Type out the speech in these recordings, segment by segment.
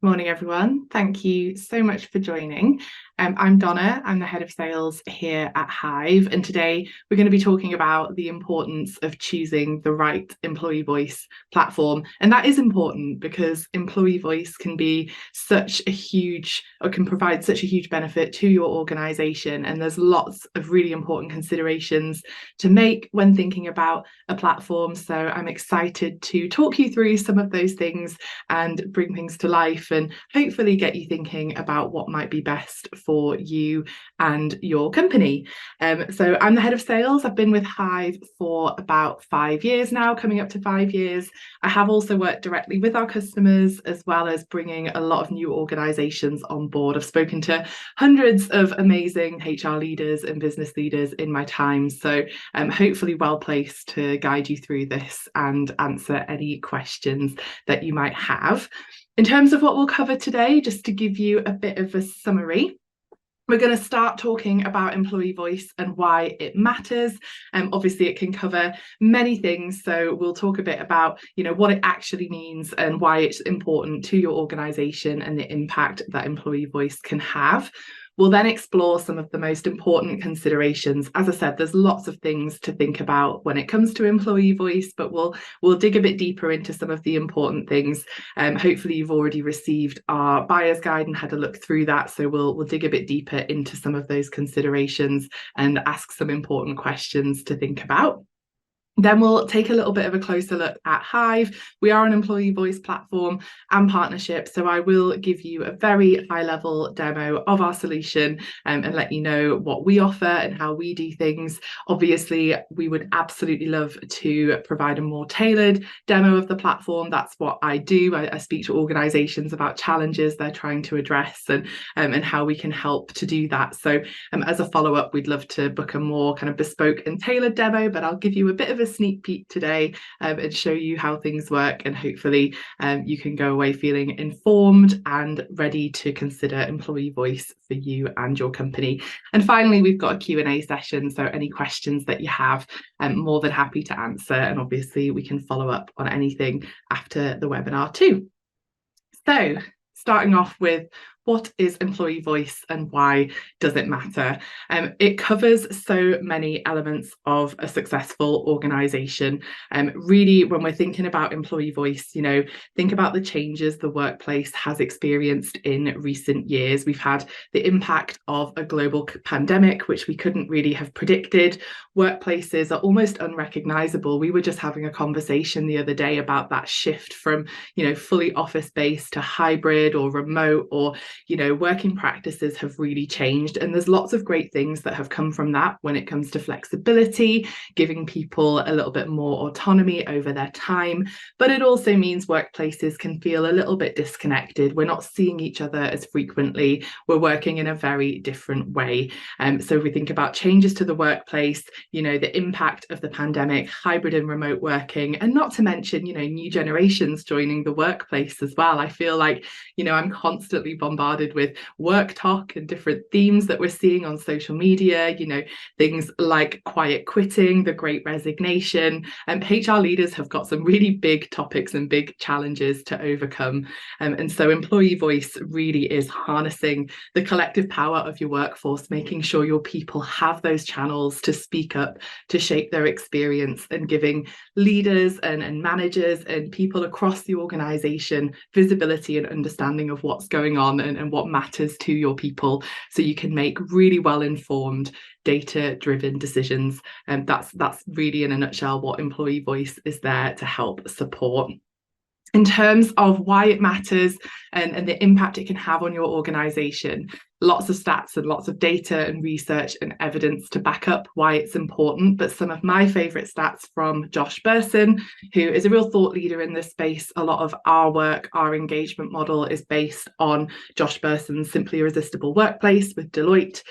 Morning, everyone. Thank you so much for joining. I'm Donna. I'm the head of sales here at Hive, and today we're going to be talking about the importance of choosing the right employee voice platform. And that is important because employee voice can be can provide such a huge benefit to your organization. And there's lots of really important considerations to make when thinking about a platform. So I'm excited to talk you through some of those things and bring things to life and hopefully get you thinking about what might be best for you and your company. So I'm the head of sales. I've been with Hive for about 5 years now, coming up to 5 years. I have also worked directly with our customers as well as bringing a lot of new organisations on board. I've spoken to hundreds of amazing HR leaders and business leaders in my time, so I'm hopefully well placed to guide you through this and answer any questions that you might have. In terms of what we'll cover today, just to give you a bit of a summary, we're going to start talking about employee voice and why it matters. Obviously, it can cover many things. So we'll talk a bit about, what it actually means and why it's important to your organisation and the impact that employee voice can have. We'll then explore some of the most important considerations. As I said, there's lots of things to think about when it comes to employee voice, but we'll dig a bit deeper into some of the important things. Hopefully you've already received our buyer's guide and had a look through that. So we'll dig a bit deeper into some of those considerations and ask some important questions to think about. Then we'll take a little bit of a closer look at Hive. We are an employee voice platform and partnership, so I will give you a very high-level demo of our solution and let you know what we offer and how we do things. Obviously, we would absolutely love to provide a more tailored demo of the platform. That's what I do. I speak to organisations about challenges they're trying to address and how we can help to do that. So as a follow-up, we'd love to book a more kind of bespoke and tailored demo, but I'll give you a bit of a sneak peek today and show you how things work, and hopefully you can go away feeling informed and ready to consider employee voice for you and your company. And finally, we've got a Q&A session, so any questions that you have, I'm more than happy to answer, and obviously we can follow up on anything after the webinar too. So starting off with, what is employee voice and why does it matter? It covers so many elements of a successful organisation. Really, when we're thinking about employee voice, think about the changes the workplace has experienced in recent years. We've had the impact of a global pandemic, which we couldn't really have predicted. Workplaces are almost unrecognisable. We were just having a conversation the other day about that shift from, fully office-based to hybrid or remote, or working practices have really changed, and there's lots of great things that have come from that when it comes to flexibility, giving people a little bit more autonomy over their time. But it also means workplaces can feel a little bit disconnected. We're not seeing each other as frequently. We're working in a very different way. So if we think about changes to the workplace, the impact of the pandemic, hybrid and remote working, and not to mention, new generations joining the workplace as well. I feel like, I'm constantly bombarded with work talk and different themes that we're seeing on social media, things like quiet quitting, the great resignation. HR leaders have got some really big topics and big challenges to overcome. And so employee voice really is harnessing the collective power of your workforce, making sure your people have those channels to speak up, to shape their experience, and giving leaders and managers and people across the organisation visibility and understanding of what's going on and what matters to your people, so you can make really well-informed, data-driven decisions. And that's really, in a nutshell, what employee voice is there to help support. In terms of why it matters and the impact it can have on your organisation, lots of stats and lots of data and research and evidence to back up why it's important. But some of my favourite stats from Josh Bersin, who is a real thought leader in this space. A lot of our work, our engagement model, is based on Josh Bersin's Simply Irresistible Workplace with Deloitte.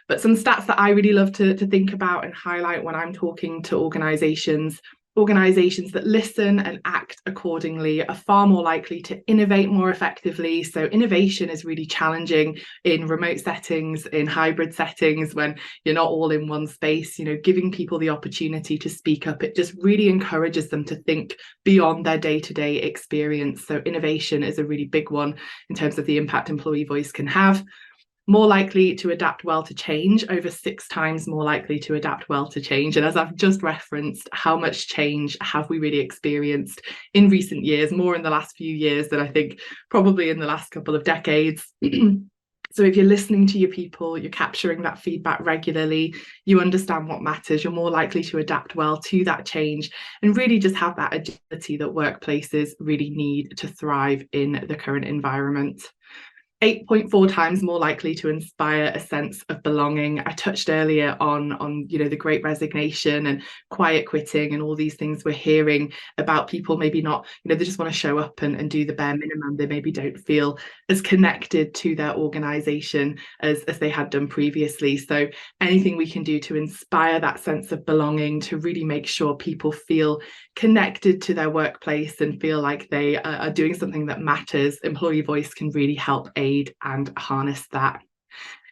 But some stats that I really love to think about and highlight when I'm talking to organisations Organisations that listen and act accordingly are far more likely to innovate more effectively. So innovation is really challenging in remote settings, in hybrid settings, when you're not all in one space. Giving people the opportunity to speak up, it just really encourages them to think beyond their day-to-day experience. So innovation is a really big one in terms of the impact employee voice can have. More likely to adapt well to change, over 6 times more likely to adapt well to change. And as I've just referenced, how much change have we really experienced in recent years, more in the last few years than I think probably in the last couple of decades. So if you're listening to your people, you're capturing that feedback regularly, you understand what matters, you're more likely to adapt well to that change and really just have that agility that workplaces really need to thrive in the current environment. 8.4 times more likely to inspire a sense of belonging. I touched earlier on the great resignation and quiet quitting and all these things we're hearing about people maybe not, they just want to show up and do the bare minimum. They maybe don't feel as connected to their organization as they had done previously. So anything we can do to inspire that sense of belonging, to really make sure people feel connected to their workplace and feel like they are doing something that matters, employee voice can really help aid and harness that.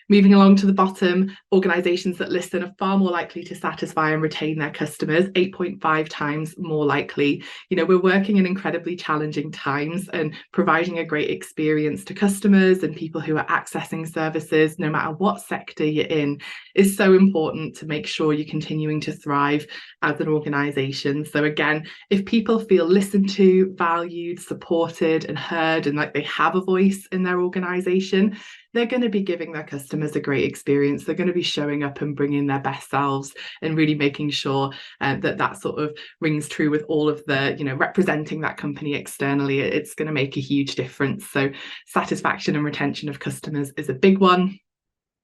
Moving along to the bottom, organisations that listen are far more likely to satisfy and retain their customers, 8.5 times more likely. We're working in incredibly challenging times, and providing a great experience to customers and people who are accessing services, no matter what sector you're in, is so important to make sure you're continuing to thrive as an organisation. So again, if people feel listened to, valued, supported and heard, and like they have a voice in their organisation, they're going to be giving their customers a great experience. They're going to be showing up and bringing their best selves and really making sure that sort of rings true with all of the, representing that company externally. It's going to make a huge difference. So satisfaction and retention of customers is a big one.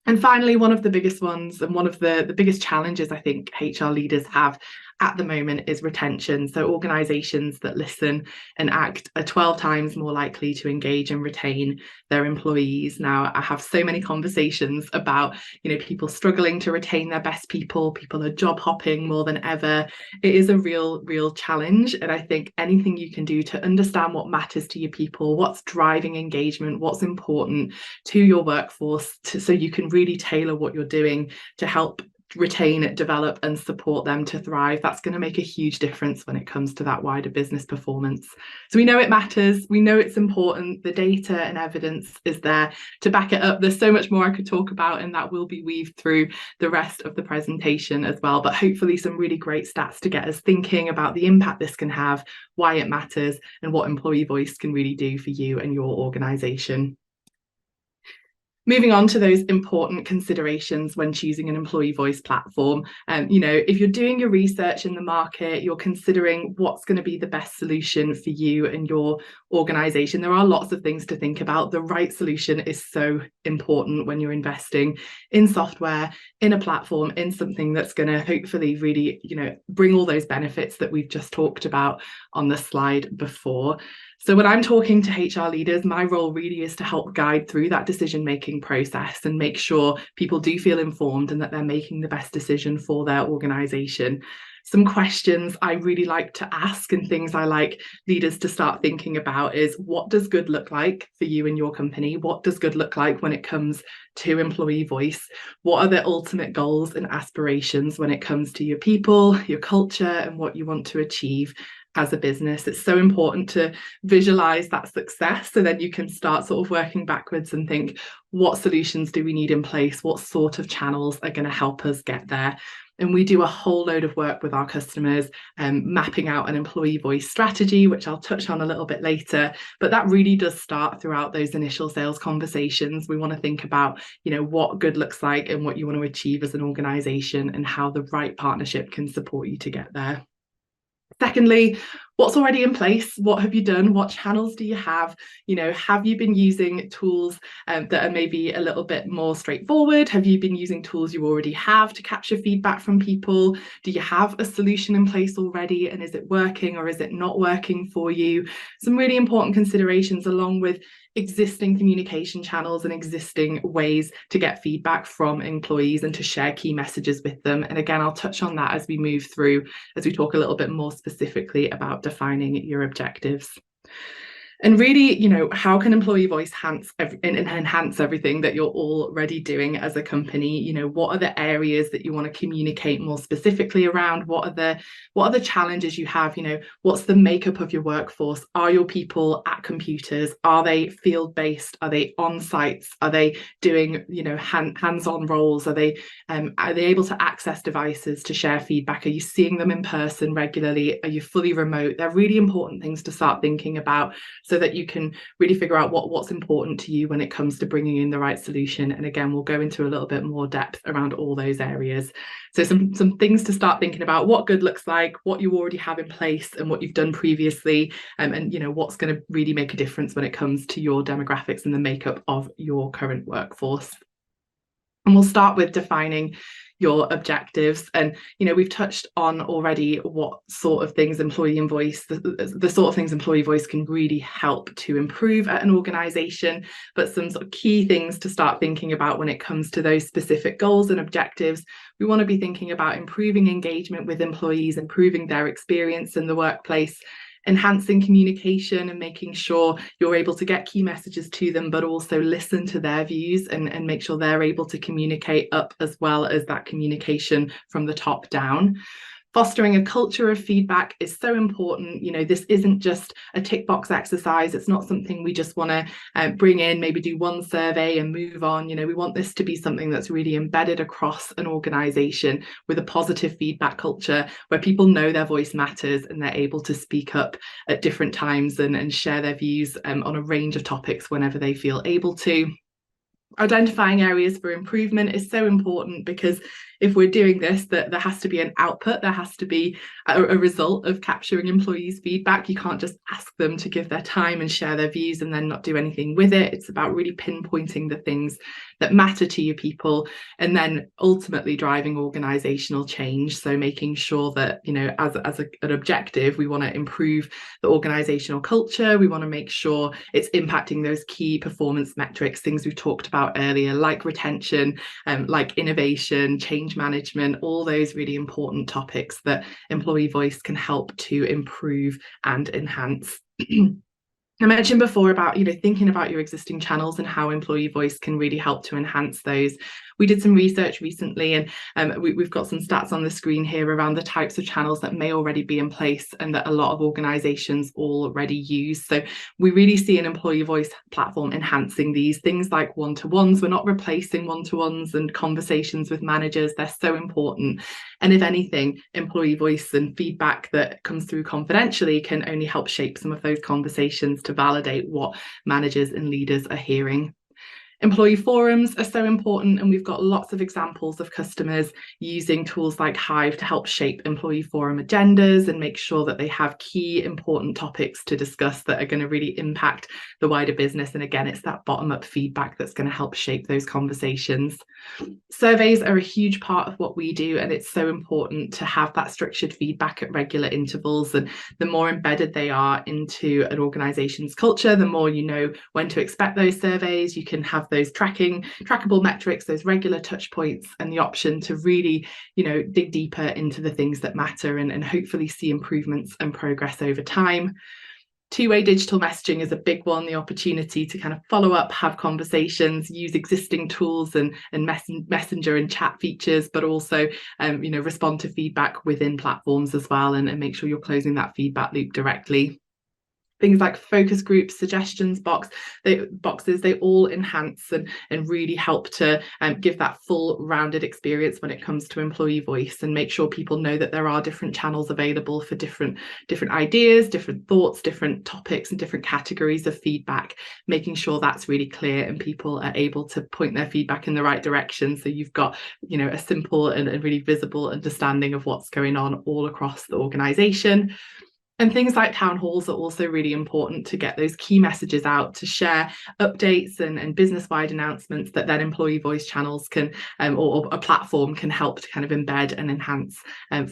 And finally, one of the biggest ones and one of the biggest challenges I think HR leaders have at the moment is retention. So organisations that listen and act are 12 times more likely to engage and retain their employees. Now, I have so many conversations about, people struggling to retain their best people. People are job hopping more than ever. It is a real challenge. And I think anything you can do to understand what matters to your people, what's driving engagement, what's important to your workforce, so you can really tailor what you're doing to help retain, develop and support them to thrive. That's going to make a huge difference when it comes to that wider business performance. So we know it matters, we know it's important, the data and evidence is there to back it up. There's so much more I could talk about, and that will be weaved through the rest of the presentation as well, but hopefully some really great stats to get us thinking about the impact this can have, why it matters and what employee voice can really do for you and your organisation. Moving on to those important considerations when choosing an employee voice platform. If you're doing your research in the market, you're considering what's going to be the best solution for you and your organisation. There are lots of things to think about. The right solution is so important when you're investing in software, in a platform, in something that's going to hopefully really, bring all those benefits that we've just talked about on the slide before. So when I'm talking to HR leaders, my role really is to help guide through that decision-making process and make sure people do feel informed and that they're making the best decision for their organisation. Some questions I really like to ask and things I like leaders to start thinking about is, what does good look like for you and your company? What does good look like when it comes to employee voice? What are the ultimate goals and aspirations when it comes to your people, your culture, and what you want to achieve as a business? It's so important to visualize that success, so then you can start sort of working backwards and think, what solutions do we need in place? What sort of channels are going to help us get there? And we do a whole load of work with our customers, mapping out an employee voice strategy, which I'll touch on a little bit later. But that really does start throughout those initial sales conversations. We want to think about, what good looks like and what you want to achieve as an organisation and how the right partnership can support you to get there. Secondly, what's already in place? What have you done? What channels do you have? Have you been using tools that are maybe a little bit more straightforward? Have you been using tools you already have to capture feedback from people? Do you have a solution in place already? And is it working or is it not working for you? Some really important considerations, along with existing communication channels and existing ways to get feedback from employees and to share key messages with them. And again, I'll touch on that as we move through, as we talk a little bit more specifically about defining your objectives. And really, how can employee voice enhance everything that you're already doing as a company? What are the areas that you want to communicate more specifically around? What are the challenges you have? What's the makeup of your workforce? Are your people at computers? Are they field-based? Are they on sites? Are they doing, hands-on roles? Are they able to access devices to share feedback? Are you seeing them in person regularly? Are you fully remote? They're really important things to start thinking about, so that you can really figure out what's important to you when it comes to bringing in the right solution. And again, we'll go into a little bit more depth around all those areas. So some things to start thinking about: what good looks like, what you already have in place and what you've done previously, and what's going to really make a difference when it comes to your demographics and the makeup of your current workforce. And we'll start with defining your objectives. And we've touched on already what sort of things employee voice can really help to improve at an organization. But some sort of key things to start thinking about when it comes to those specific goals and objectives: we want to be thinking about improving engagement with employees, improving their experience in the workplace, enhancing communication and making sure you're able to get key messages to them, but also listen to their views and make sure they're able to communicate up, as well as that communication from the top down. Fostering a culture of feedback is so important. This isn't just a tick box exercise. It's not something we just want to bring in, maybe do one survey and move on. We want this to be something that's really embedded across an organization, with a positive feedback culture where people know their voice matters and they're able to speak up at different times and share their views on a range of topics whenever they feel able to. Identifying areas for improvement is so important, because if we're doing this, that there has to be an output, there has to be a result of capturing employees' feedback. You can't just ask them to give their time and share their views and then not do anything with it. It's about really pinpointing the things that matter to your people, and then ultimately driving organizational change. So making sure that, as an objective, we want to improve the organizational culture. We want to make sure it's impacting those key performance metrics, things we've talked about earlier, like retention, like innovation, change management, all those really important topics that employee voice can help to improve and enhance. I mentioned before about, thinking about your existing channels and how employee voice can really help to enhance those. We did some research recently, and we've got some stats on the screen here around the types of channels that may already be in place and that a lot of organizations already use. So we really see an employee voice platform enhancing these things, like one-to-ones. We're not replacing one-to-ones and conversations with managers. They're so important. And if anything, employee voice and feedback that comes through confidentially can only help shape some of those conversations to validate what managers and leaders are hearing. Employee forums are so important, and we've got lots of examples of customers using tools like Hive to help shape employee forum agendas and make sure that they have key important topics to discuss that are going to really impact the wider business. And again, it's that bottom-up feedback that's going to help shape those conversations. Surveys are a huge part of what we do, and it's so important to have that structured feedback at regular intervals. And the more embedded they are into an organization's culture, the more you know when to expect those surveys. You can have those trackable metrics, those regular touch points, and the option to really, dig deeper into the things that matter and hopefully see improvements and progress over time. Two-way digital messaging is a big one, the opportunity to kind of follow up, have conversations, use existing tools and messenger and chat features, but also respond to feedback within platforms as well, and make sure you're closing that feedback loop directly. Things like focus groups, suggestions boxes, they all enhance and really help to give that full rounded experience when it comes to employee voice, and make sure people know that there are different channels available for different ideas, different thoughts, different topics and different categories of feedback, making sure that's really clear and people are able to point their feedback in the right direction. So you've got, a simple and really visible understanding of what's going on all across the organization. And things like town halls are also really important to get those key messages out, to share updates and business-wide announcements that then employee voice channels can, or a platform can help to kind of embed and enhance,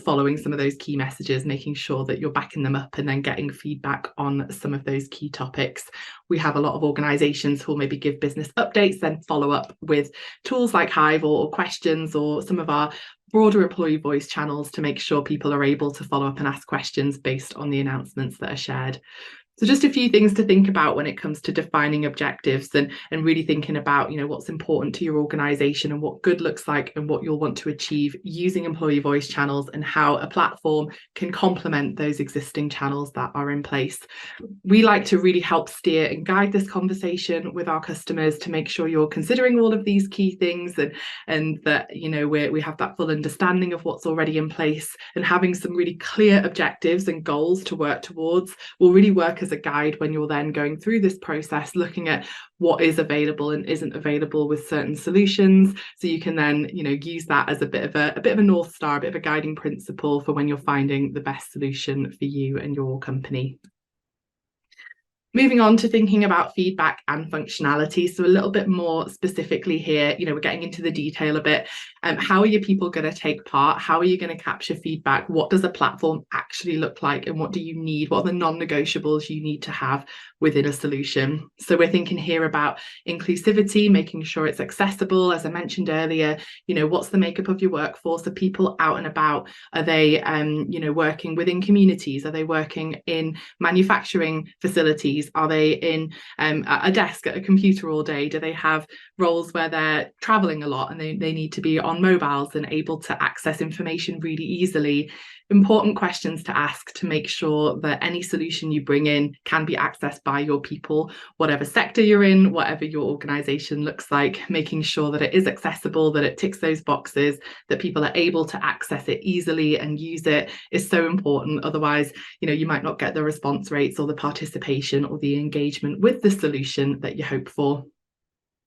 following some of those key messages, making sure that you're backing them up and then getting feedback on some of those key topics. We have a lot of organisations who will maybe give business updates, then follow up with tools like Hive or questions, or some of our broader employee voice channels to make sure people are able to follow up and ask questions based on the announcements that are shared. So just a few things to think about when it comes to defining objectives and really thinking about, what's important to your organisation and what good looks like and what you'll want to achieve using employee voice channels, and how a platform can complement those existing channels that are in place. We like to really help steer and guide this conversation with our customers to make sure you're considering all of these key things, and that we have that full understanding of what's already in place, and having some really clear objectives and goals to work towards will really work as a guide when you're then going through this process, looking at what is available and isn't available with certain solutions, so you can then use that as a bit of a north star, a bit of a guiding principle for when you're finding the best solution for you and your company. Moving on to thinking about feedback and functionality. So a little bit more specifically here, we're getting into the detail a bit. How are your people going to take part? How are you going to capture feedback? What does a platform actually look like? And what do you need? What are the non-negotiables you need to have within a solution? So we're thinking here about inclusivity, making sure it's accessible. As I mentioned earlier, what's the makeup of your workforce? Are people out and about? Are they, working within communities? Are they working in manufacturing facilities? Are they in a desk at a computer all day? Do they have roles where they're traveling a lot and they need to be on mobiles and able to access information really easily? Important questions to ask to make sure that any solution you bring in can be accessed by your people, whatever sector you're in, whatever your organisation looks like, making sure that it is accessible, that it ticks those boxes, that people are able to access it easily and use it is so important. Otherwise, you might not get the response rates or the participation or the engagement with the solution that you hope for.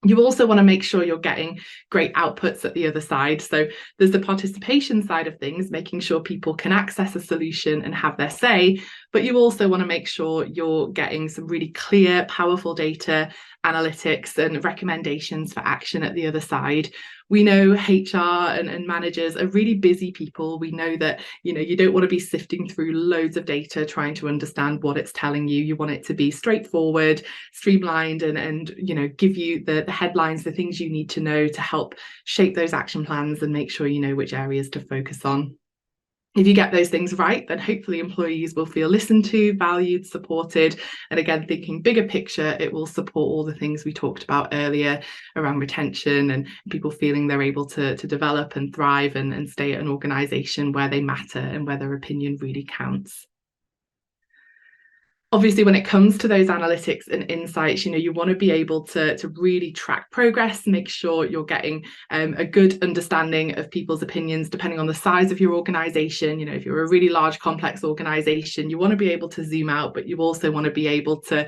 You also want to make sure you're getting great outputs at the other side. So there's the participation side of things, making sure people can access a solution and have their say, but you also want to make sure you're getting some really clear, powerful data, analytics and recommendations for action at the other side. We know HR and managers are really busy people. We know that you don't want to be sifting through loads of data trying to understand what it's telling you. You want it to be straightforward, streamlined, and give you the headlines, the things you need to know to help shape those action plans and make sure you know which areas to focus on. If you get those things right, then hopefully employees will feel listened to, valued, supported. And again, thinking bigger picture, it will support all the things we talked about earlier around retention and people feeling they're able to develop and thrive and stay at an organisation where they matter and where their opinion really counts. Obviously, when it comes to those analytics and insights, you want to be able to really track progress, make sure you're getting a good understanding of people's opinions depending on the size of your organisation. If you're a really large, complex organisation, you want to be able to zoom out, but you also want to be able to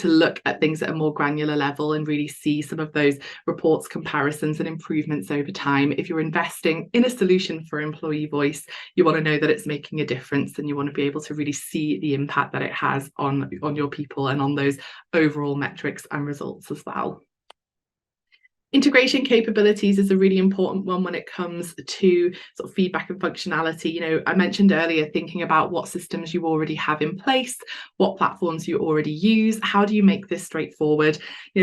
look at things at a more granular level and really see some of those reports, comparisons and improvements over time. If you're investing in a solution for employee voice, you want to know that it's making a difference, and you want to be able to really see the impact that it has on your people and on those overall metrics and results as well. Integration capabilities is a really important one when it comes to sort of feedback and functionality. I mentioned earlier thinking about what systems you already have in place, what platforms you already use. How do you make this straightforward?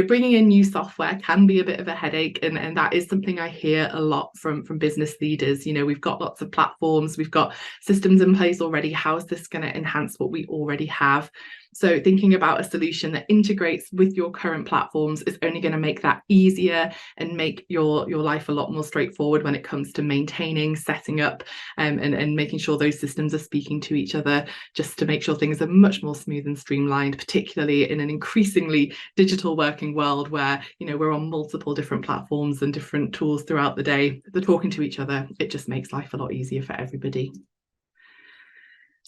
Bringing in new software can be a bit of a headache, and that is something I hear a lot from business leaders. We've got lots of platforms, we've got systems in place already. How is this going to enhance what we already have? So thinking about a solution that integrates with your current platforms is only going to make that easier and make your life a lot more straightforward when it comes to maintaining, setting up, and making sure those systems are speaking to each other, just to make sure things are much more smooth and streamlined, particularly in an increasingly digital working world where we're on multiple different platforms and different tools throughout the day. They're talking to each other. It just makes life a lot easier for everybody.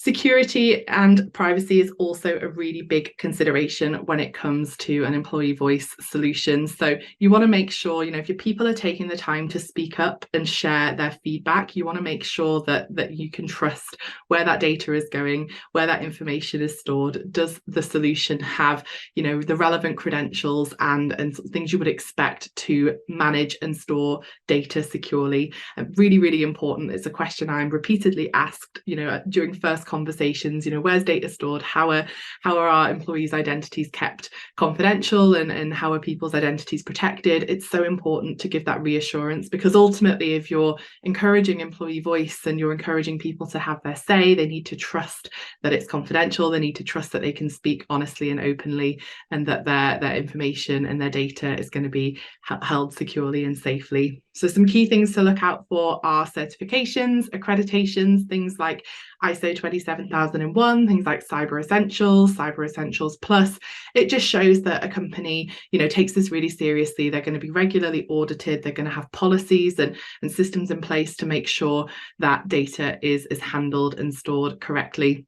Security and privacy is also a really big consideration when it comes to an employee voice solution. So you want to make sure, if your people are taking the time to speak up and share their feedback, you want to make sure that you can trust where that data is going, where that information is stored. Does the solution have, the relevant credentials and things you would expect to manage and store data securely? Really, really important. It's a question I'm repeatedly asked, during first conversations. Where's data stored? How are our employees' identities kept confidential, and how are people's identities protected? It's so important to give that reassurance, because ultimately, if you're encouraging employee voice and you're encouraging people to have their say, they need to trust that it's confidential. They need to trust that they can speak honestly and openly, and that their information and their data is going to be held securely and safely. So some key things to look out for are certifications, accreditations, things like ISO 27001, things like Cyber Essentials Plus. It just shows that a company, takes this really seriously. They're going to be regularly audited. They're going to have policies and systems in place to make sure that data is handled and stored correctly.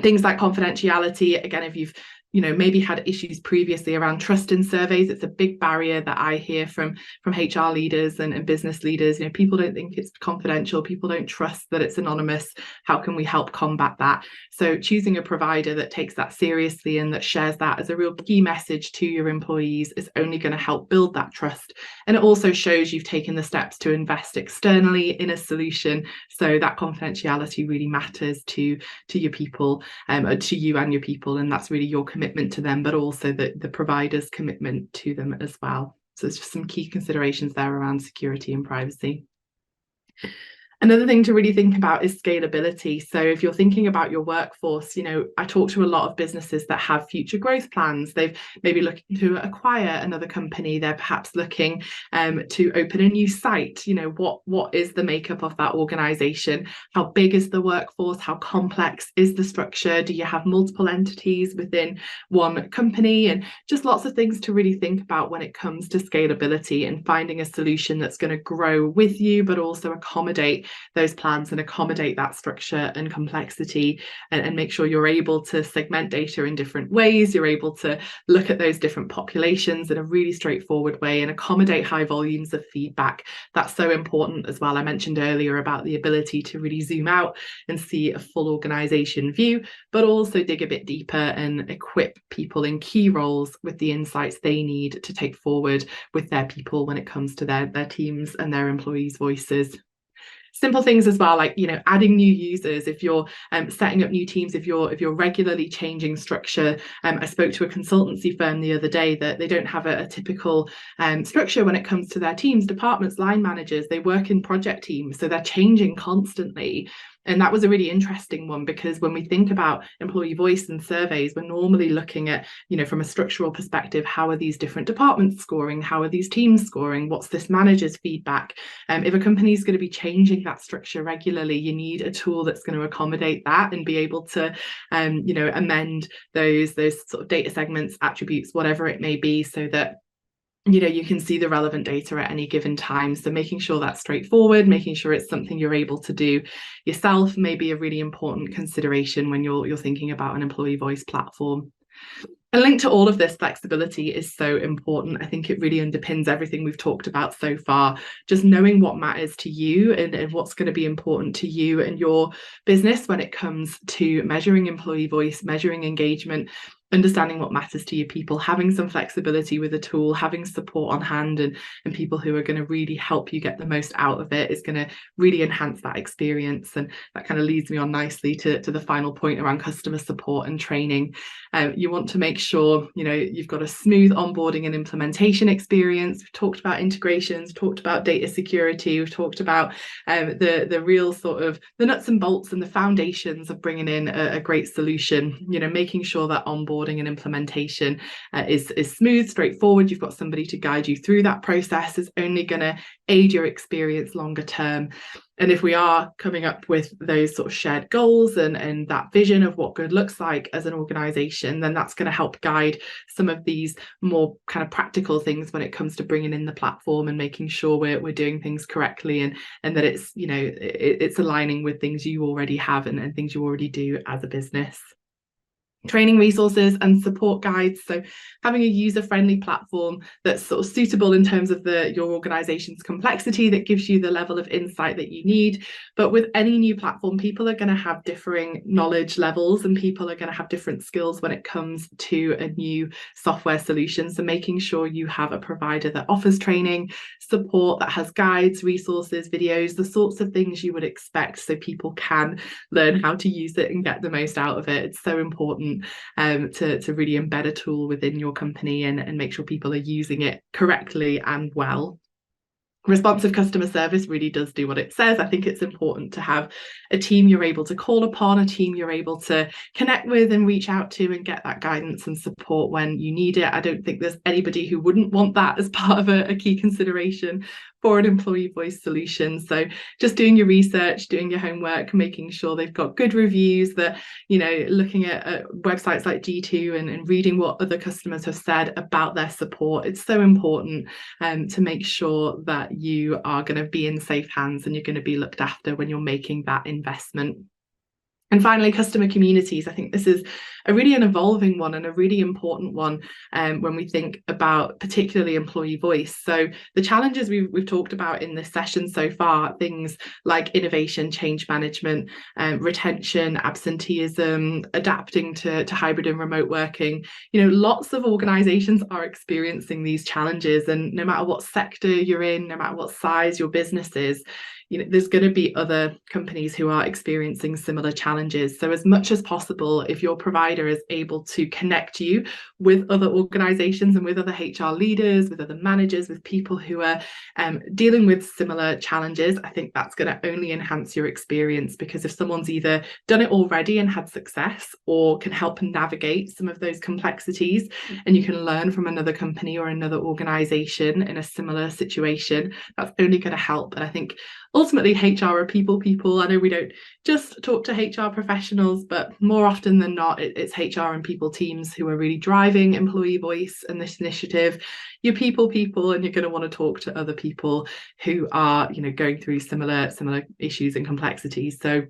Things like confidentiality, again, if you've maybe had issues previously around trust in surveys, it's a big barrier that I hear from HR leaders and business leaders. People don't think it's confidential, people don't trust that it's anonymous. How can we help combat that? So choosing a provider that takes that seriously and that shares that as a real key message to your employees is only going to help build that trust. And it also shows you've taken the steps to invest externally in a solution, so that confidentiality really matters to your people, to you and your people, and that's really your commitment to them, but also the provider's commitment to them as well. So it's just some key considerations there around security and privacy. Another thing to really think about is scalability. So if you're thinking about your workforce, I talk to a lot of businesses that have future growth plans. They've maybe looking to acquire another company. They're perhaps looking to open a new site. What is the makeup of that organization? How big is the workforce? How complex is the structure? Do you have multiple entities within one company? And just lots of things to really think about when it comes to scalability and finding a solution that's going to grow with you, but also accommodate those plans and accommodate that structure and complexity, and make sure you're able to segment data in different ways. You're able to look at those different populations in a really straightforward way and accommodate high volumes of feedback. That's so important as well. I mentioned earlier about the ability to really zoom out and see a full organization view, but also dig a bit deeper and equip people in key roles with the insights they need to take forward with their people when it comes to their teams and their employees' voices. Simple things as well, like adding new users. If you're setting up new teams, if you're regularly changing structure. I spoke to a consultancy firm the other day that they don't have a typical structure when it comes to their teams, departments, line managers. They work in project teams, so they're changing constantly. And that was a really interesting one, because when we think about employee voice and surveys, we're normally looking at, from a structural perspective, how are these different departments scoring? How are these teams scoring? What's this manager's feedback? If a company is going to be changing that structure regularly, you need a tool that's going to accommodate that and be able to, amend those sort of data segments, attributes, whatever it may be, so that you can see the relevant data at any given time. So making sure that's straightforward, making sure it's something you're able to do yourself may be a really important consideration when you're thinking about an employee voice platform. And linked to all of this, flexibility is so important. I think it really underpins everything we've talked about so far. Just knowing what matters to you and what's going to be important to you and your business when it comes to measuring employee voice, measuring engagement, understanding what matters to your people, having some flexibility with a tool, having support on hand, and people who are going to really help you get the most out of it is going to really enhance that experience. And that kind of leads me on nicely to the final point around customer support and training. You want to make sure you've got a smooth onboarding and implementation experience. We've talked about integrations, talked about data security, we've talked about the real sort of the nuts and bolts and the foundations of bringing in a great solution. Making sure that onboarding and implementation is smooth, straightforward. You've got somebody to guide you through that process is only going to aid your experience longer term. And if we are coming up with those sort of shared goals and that vision of what good looks like as an organization, then that's going to help guide some of these more kind of practical things when it comes to bringing in the platform and making sure we're doing things correctly, and that it's, you know, it's aligning with things you already have and things you already do as a business. Training resources and support guides, so having a user-friendly platform that's sort of suitable in terms of your organization's complexity, that gives you the level of insight that you need. But with any new platform, people are going to have differing knowledge levels, and people are going to have different skills when it comes to a new software solution. So making sure you have a provider that offers training, support, that has guides, resources, videos, the sorts of things you would expect, so people can learn how to use it and get the most out of it. It's so important to really embed a tool within your company and make sure people are using it correctly and well. Responsive customer service really does do what it says. I think it's important to have a team you're able to call upon, a team you're able to connect with and reach out to and get that guidance and support when you need it. I don't think there's anybody who wouldn't want that as part of a key consideration for an employee voice solution. So just doing your research, doing your homework, making sure they've got good reviews, that, you know, looking at websites like G2 and reading what other customers have said about their support. It's so important to make sure that you are going to be in safe hands and you're going to be looked after when you're making that investment. And finally, customer communities. I think this is an evolving one and a really important one when we think about particularly employee voice. So the challenges we've talked about in this session so far, things like innovation, change management, retention, absenteeism, adapting to hybrid and remote working. You know, lots of organizations are experiencing these challenges, and no matter what sector you're in, no matter what size your business is, you know, there's going to be other companies who are experiencing similar challenges. So as much as possible, if your provider is able to connect you with other organizations and with other HR leaders, with other managers, with people who are dealing with similar challenges, I think that's going to only enhance your experience, because if someone's either done it already and had success, or can help navigate some of those complexities, and you can learn from another company or another organization in a similar situation, that's only going to help. And I think ultimately HR are people. I know we don't just talk to HR professionals, but more often than not, it's HR and people teams who are really driving employee voice and this initiative. You're people, and you're going to want to talk to other people who are, you know, going through similar issues and complexities. So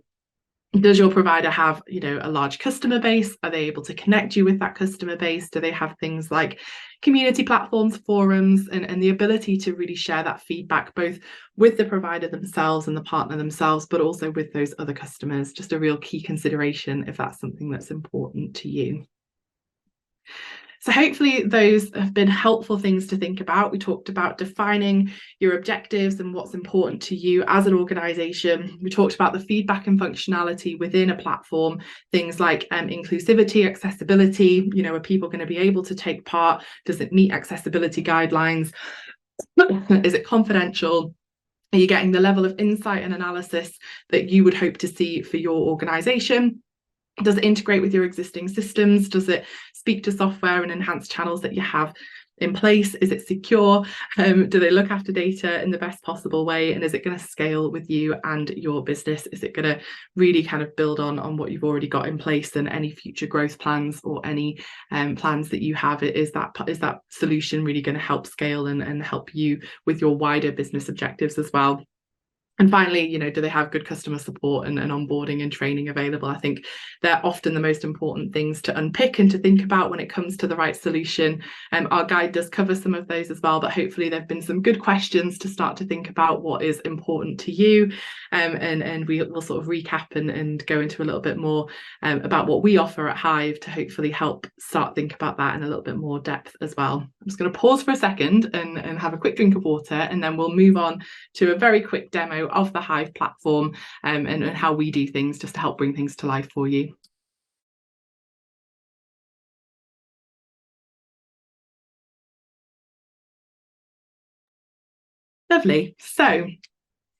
does your provider have, you know, a large customer base? Are they able to connect you with that customer base? Do they have things like community platforms, forums, and the ability to really share that feedback both with the provider themselves and the partner themselves, but also with those other customers? Just a real key consideration if that's something that's important to you. So hopefully those have been helpful things to think about. We talked about defining your objectives and what's important to you as an organisation. We talked about the feedback and functionality within a platform, things like inclusivity, accessibility. You know, are people going to be able to take part? Does it meet accessibility guidelines? Is it confidential? Are you getting the level of insight and analysis that you would hope to see for your organisation? Does it integrate with your existing systems? Does it speak to software and enhance channels that you have in place? Is it secure? Do they look after data in the best possible way? And is it going to scale with you and your business? Is it going to really kind of build on what you've already got in place, and any future growth plans or any plans that you have? Is that solution really going to help scale and help you with your wider business objectives as well? And finally, you know, do they have good customer support and onboarding and training available? I think they're often the most important things to unpick and to think about when it comes to the right solution. Our guide does cover some of those as well, but hopefully there have been some good questions to start to think about what is important to you. And we'll sort of recap and go into a little bit more about what we offer at Hive to hopefully help start think about that in a little bit more depth as well. I'm just going to pause for a second and have a quick drink of water, and then we'll move on to a very quick demo of the Hive platform and how we do things, just to help bring things to life for you. Lovely. So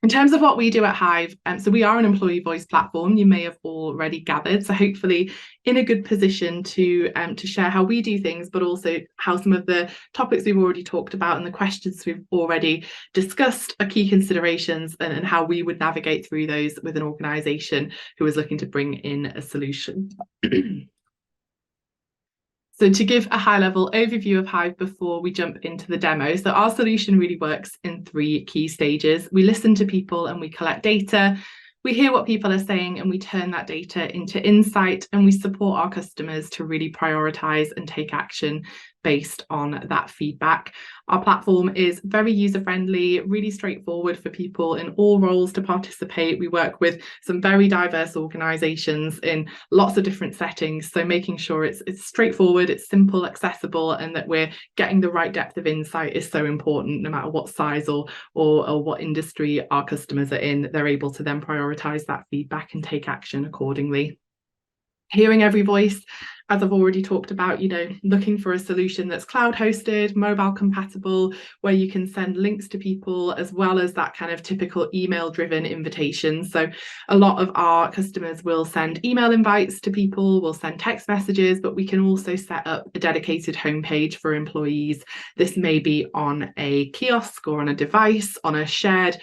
In terms of what we do at Hive, so we are an employee voice platform, you may have already gathered. So hopefully in a good position to share how we do things, but also how some of the topics we've already talked about and the questions we've already discussed are key considerations, and how we would navigate through those with an organisation who is looking to bring in a solution. So to give a high-level overview of Hive before we jump into the demo, so our solution really works in 3 key stages. We listen to people and we collect data. We hear what people are saying and we turn that data into insight, and we support our customers to really prioritise and take action based on that feedback. Our platform is very user-friendly, really straightforward for people in all roles to participate. We work with some very diverse organisations in lots of different settings, so making sure it's straightforward, it's simple, accessible, and that we're getting the right depth of insight is so important. No matter what size or what industry our customers are in, they're able to then prioritise that feedback and take action accordingly. Hearing every voice, as I've already talked about, looking for a solution that's cloud hosted, mobile compatible, where you can send links to people, as well as that kind of typical email driven invitation. So a lot of our customers will send email invites to people, will send text messages, but we can also set up a dedicated homepage for employees. This may be on a kiosk or on a device, on a shared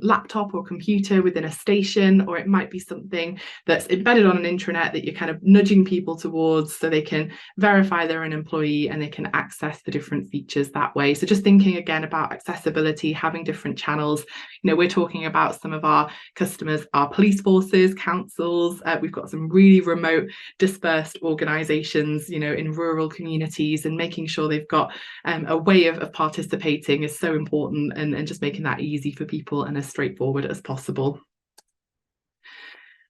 laptop or computer within a station, or it might be something that's embedded on an intranet that you're kind of nudging people towards, so they can verify they're an employee and they can access the different features that way. So just thinking again about accessibility, having different channels. We're talking about some of our customers are police forces, councils. We've got some really remote, dispersed organisations, in rural communities, and making sure they've got a way of participating is so important, and just making that easy for people and as straightforward as possible.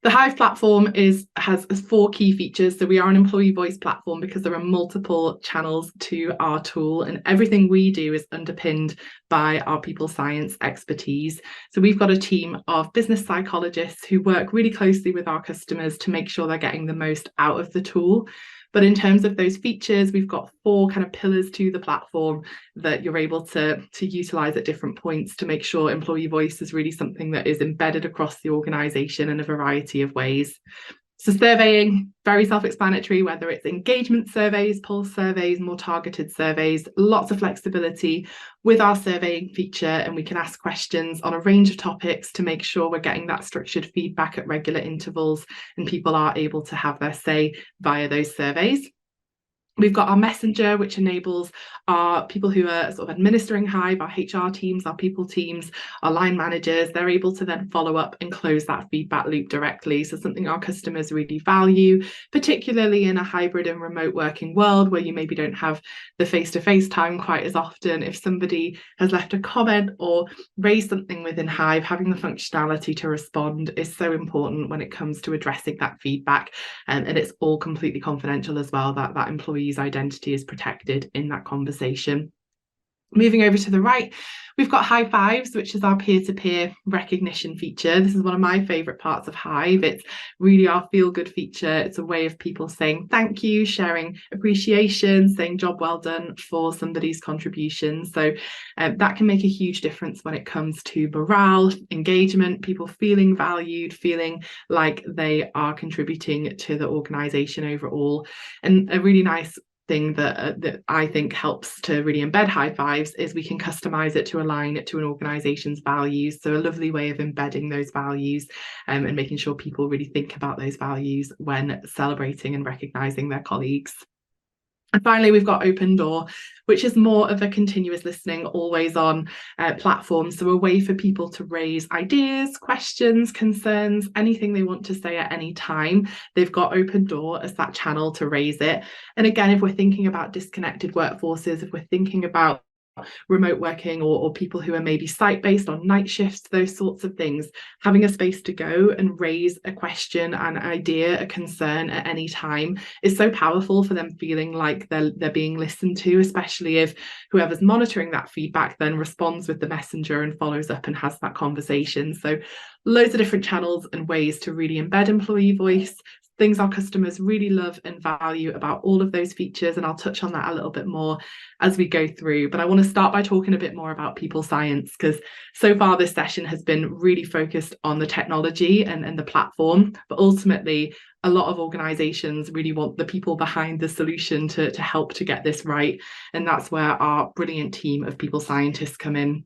The Hive platform has 4 key features. So we are an employee voice platform because there are multiple channels to our tool, and everything we do is underpinned by our people science expertise. So we've got a team of business psychologists who work really closely with our customers to make sure they're getting the most out of the tool. But in terms of those features, we've got 4 kind of pillars to the platform that you're able to utilize at different points to make sure employee voice is really something that is embedded across the organization in a variety of ways. So surveying, very self-explanatory, whether it's engagement surveys, pulse surveys, more targeted surveys, lots of flexibility with our surveying feature, and we can ask questions on a range of topics to make sure we're getting that structured feedback at regular intervals and people are able to have their say via those surveys. We've got our messenger, which enables our people who are sort of administering Hive, our HR teams, our people teams, our line managers. They're able to then follow up and close that feedback loop directly. So something our customers really value, particularly in a hybrid and remote working world where you maybe don't have the face-to-face time quite as often. If somebody has left a comment or raised something within Hive, having the functionality to respond is so important when it comes to addressing that feedback. And it's all completely confidential as well, that employee's identity is protected in that conversation. Moving over to the right, we've got High Fives, which is our peer-to-peer recognition feature. This is one of my favourite parts of Hive. It's really our feel-good feature. It's a way of people saying thank you, sharing appreciation, saying job well done for somebody's contribution. So that can make a huge difference when it comes to morale, engagement, people feeling valued, feeling like they are contributing to the organisation overall. And a really nice thing that I think helps to really embed High Fives is we can customize it to align it to an organization's values. So a lovely way of embedding those values and making sure people really think about those values when celebrating and recognizing their colleagues. And finally, we've got Open Door, which is more of a continuous listening, always on platform. So a way for people to raise ideas, questions, concerns, anything they want to say at any time. They've got Open Door as that channel to raise it. And again, if we're thinking about disconnected workforces, if we're thinking about remote working or people who are maybe site-based on night shifts, those sorts of things, having a space to go and raise a question, an idea, a concern at any time is so powerful for them feeling like they're being listened to, especially if whoever's monitoring that feedback then responds with the messenger and follows up and has that conversation. So loads of different channels and ways to really embed employee voice, things our customers really love and value about all of those features, and I'll touch on that a little bit more as we go through. But I want to start by talking a bit more about people science, because so far this session has been really focused on the technology and the platform, but ultimately a lot of organizations really want the people behind the solution to help to get this right, and that's where our brilliant team of people scientists come in.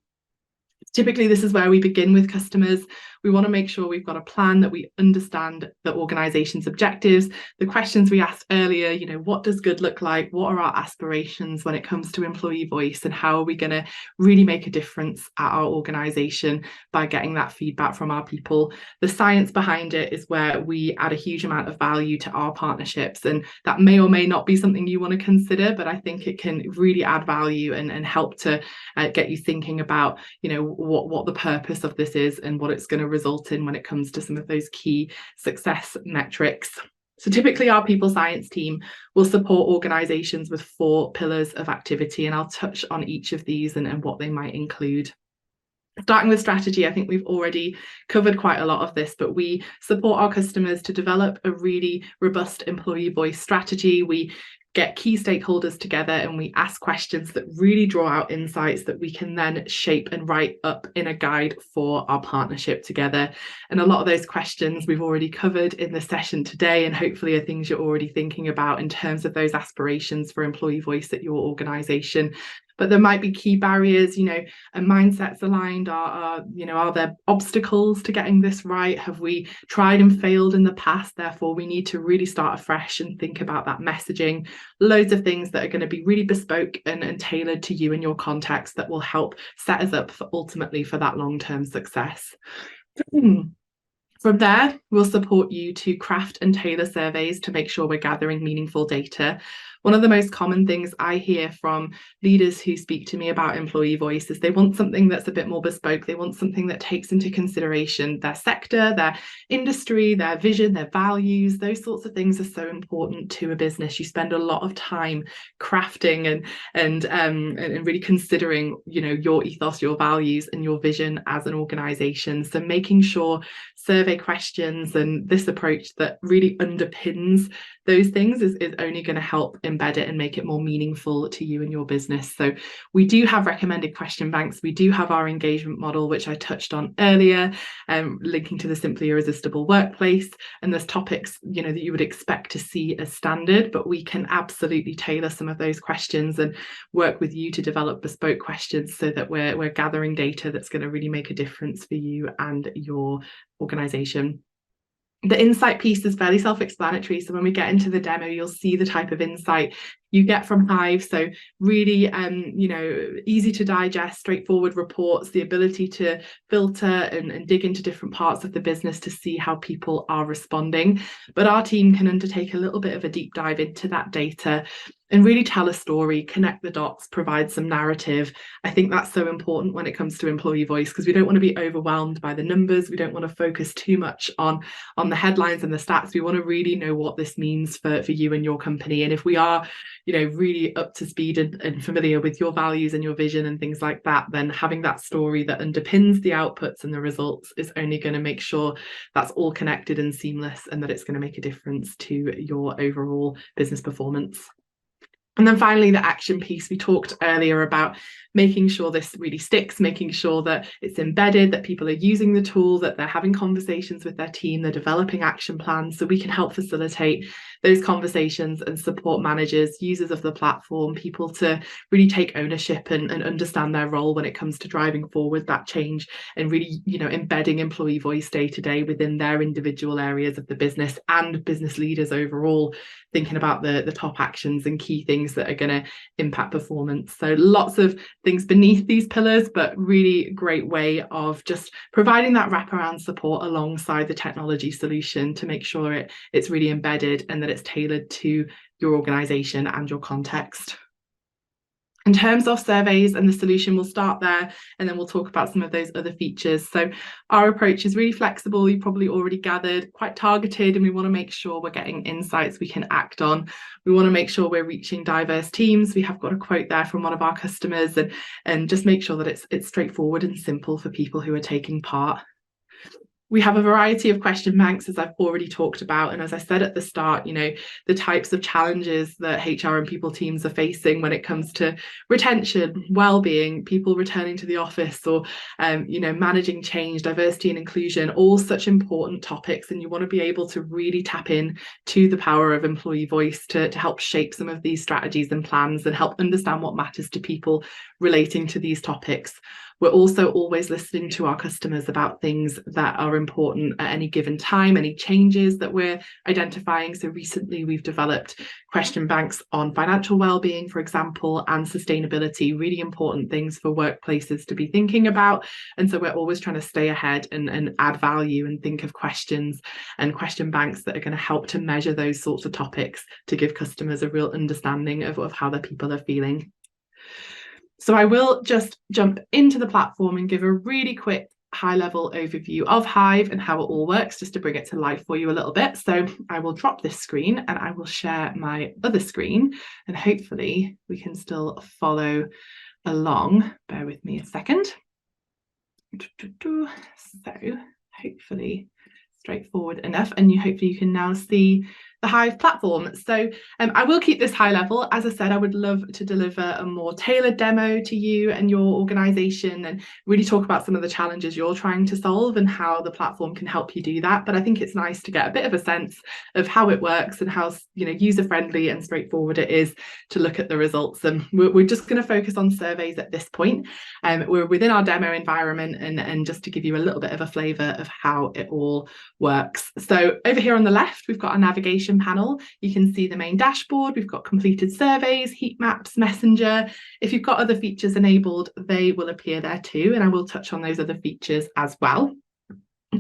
Typically, this is where we begin with customers. We want to make sure we've got a plan, that we understand the organization's objectives, the questions we asked earlier, what does good look like? What are our aspirations when it comes to employee voice? And how are we going to really make a difference at our organization by getting that feedback from our people? The science behind it is where we add a huge amount of value to our partnerships. And that may or may not be something you want to consider, but I think it can really add value and help to get you thinking about, what the purpose of this is and what it's going to result in when it comes to some of those key success metrics. So typically our people science team will support organizations with 4 pillars of activity, and I'll touch on each of these and what they might include. Starting with strategy, I think we've already covered quite a lot of this, but we support our customers to develop a really robust employee voice strategy. We get key stakeholders together and we ask questions that really draw out insights that we can then shape and write up in a guide for our partnership together. And a lot of those questions we've already covered in the session today, and hopefully are things you're already thinking about in terms of those aspirations for employee voice at your organization. But there might be key barriers, and mindsets aligned. Are there obstacles to getting this right? Have we tried and failed in the past? Therefore, we need to really start afresh and think about that messaging. Loads of things that are going to be really bespoke and tailored to you and your context that will help set us up ultimately for that long-term success. From there, we'll support you to craft and tailor surveys to make sure we're gathering meaningful data. One of the most common things I hear from leaders who speak to me about employee voice is they want something that's a bit more bespoke. They want something that takes into consideration their sector, their industry, their vision, their values. Those sorts of things are so important to a business. You spend a lot of time crafting and really considering, your ethos, your values, and your vision as an organization. So making sure survey questions and this approach that really underpins those things is only going to help embed it and make it more meaningful to you and your business. So we do have recommended question banks. We do have our engagement model, which I touched on earlier, linking to the Simply Irresistible Workplace. And there's topics, that you would expect to see as standard, but we can absolutely tailor some of those questions and work with you to develop bespoke questions so that we're gathering data that's going to really make a difference for you and your organization. The insight piece is fairly self-explanatory. So when we get into the demo, you'll see the type of insight you get from Hive. So really, easy to digest, straightforward reports, the ability to filter and dig into different parts of the business to see how people are responding. But our team can undertake a little bit of a deep dive into that data and really tell a story, connect the dots, provide some narrative. I think that's so important when it comes to employee voice, because we don't want to be overwhelmed by the numbers. We don't want to focus too much on the headlines and the stats. We want to really know what this means for you and your company. And if we are, really up to speed and familiar with your values and your vision and things like that, then having that story that underpins the outputs and the results is only going to make sure that's all connected and seamless, and that it's going to make a difference to your overall business performance. And then finally, the action piece. We talked earlier about making sure this really sticks, making sure that it's embedded, that people are using the tool, that they're having conversations with their team, they're developing action plans, so we can help facilitate those conversations and support managers, users of the platform, people to really take ownership and understand their role when it comes to driving forward that change and really, embedding employee voice day to day within their individual areas of the business, and business leaders overall thinking about the top actions and key things that are going to impact performance. So lots of things beneath these pillars, but really great way of just providing that wraparound support alongside the technology solution to make sure it's really embedded and that it's tailored to your organization and your context. In terms of surveys and the solution, we'll start there and then we'll talk about some of those other features. So our approach is really flexible. You probably already gathered, quite targeted, and we want to make sure we're getting insights we can act on. We want to make sure we're reaching diverse teams. We have got a quote there from one of our customers, and just make sure that it's straightforward and simple for people who are taking part. We have a variety of question banks, as I've already talked about. And as I said at the start, the types of challenges that HR and people teams are facing when it comes to retention, well-being, people returning to the office, or, managing change, diversity and inclusion, all such important topics. And you want to be able to really tap in to the power of employee voice to help shape some of these strategies and plans and help understand what matters to people relating to these topics. We're also always listening to our customers about things that are important at any given time, any changes that we're identifying. So recently we've developed question banks on financial well-being, for example, and sustainability, really important things for workplaces to be thinking about. And so we're always trying to stay ahead and add value and think of questions and question banks that are going to help to measure those sorts of topics to give customers a real understanding of how their people are feeling. So I will just jump into the platform and give a really quick high-level overview of Hive and how it all works, just to bring it to life for you a little bit. So I will drop this screen and I will share my other screen, and hopefully we can still follow along. Bear with me a second. So hopefully straightforward enough, and hopefully you can now see the Hive platform. So I will keep this high level. As I said, I would love to deliver a more tailored demo to you and your organisation and really talk about some of the challenges you're trying to solve and how the platform can help you do that. But I think it's nice to get a bit of a sense of how it works and how user-friendly and straightforward it is to look at the results. And we're just going to focus on surveys at this point. We're within our demo environment, and just to give you a little bit of a flavour of how it all works. So over here on the left, we've got our navigation panel. You can see the main dashboard. We've got completed surveys, heat maps, messenger. If you've got other features enabled, they will appear there too, and I will touch on those other features as well.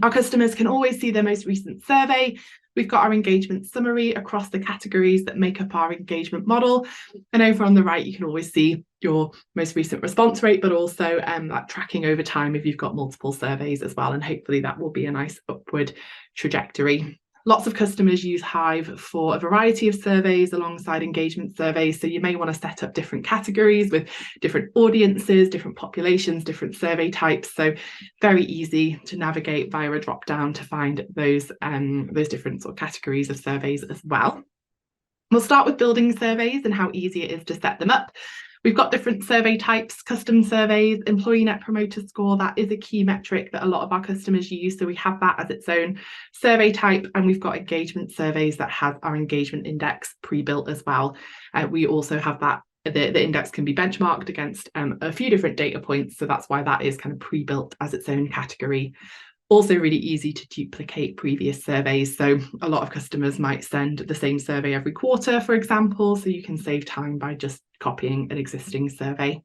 Our customers can always see their most recent survey. We've got our engagement summary across the categories that make up our engagement model. And over on the right, you can always see your most recent response rate, but also like tracking over time if you've got multiple surveys as well. And hopefully that will be a nice upward trajectory. Lots of customers use Hive for a variety of surveys alongside engagement surveys. So you may want to set up different categories with different audiences, different populations, different survey types. So very easy to navigate via a drop down to find those different sort of categories of surveys as well. We'll start with building surveys and how easy it is to set them up. We've got different survey types, custom surveys, employee net promoter score. That is a key metric that a lot of our customers use. So we have that as its own survey type, and we've got engagement surveys that have our engagement index pre-built as well. We also have that. The index can be benchmarked against a few different data points. So that's why that is kind of pre-built as its own category. Also really easy to duplicate previous surveys. So a lot of customers might send the same survey every quarter, for example, so you can save time by just copying an existing survey.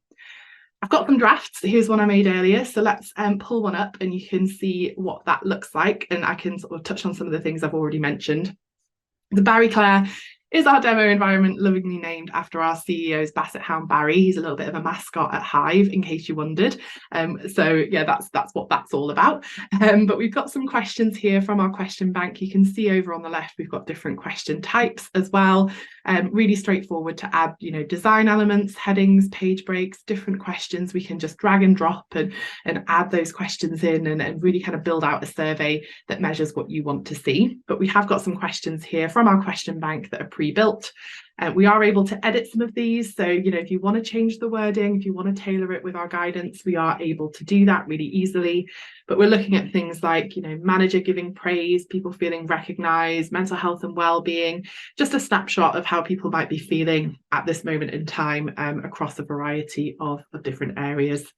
I've got some drafts. Here's one I made earlier. So let's pull one up and you can see what that looks like. And I can sort of touch on some of the things I've already mentioned. The Barry Clare is our demo environment, lovingly named after our CEO's Basset Hound Barry. He's a little bit of a mascot at Hive, in case you wondered. So yeah, that's what that's all about. But we've got some questions here from our question bank. You can see over on the left, we've got different question types as well. Really straightforward to add, design elements, headings, page breaks, different questions. We can just drag and drop and add those questions in and really kind of build out a survey that measures what you want to see. But we have got some questions here from our question bank that are pre-built. We are able to edit some of these. So, if you want to change the wording, if you want to tailor it with our guidance, we are able to do that really easily. But we're looking at things like, manager giving praise, people feeling recognised, mental health and well-being, just a snapshot of how people might be feeling at this moment in time across a variety of different areas.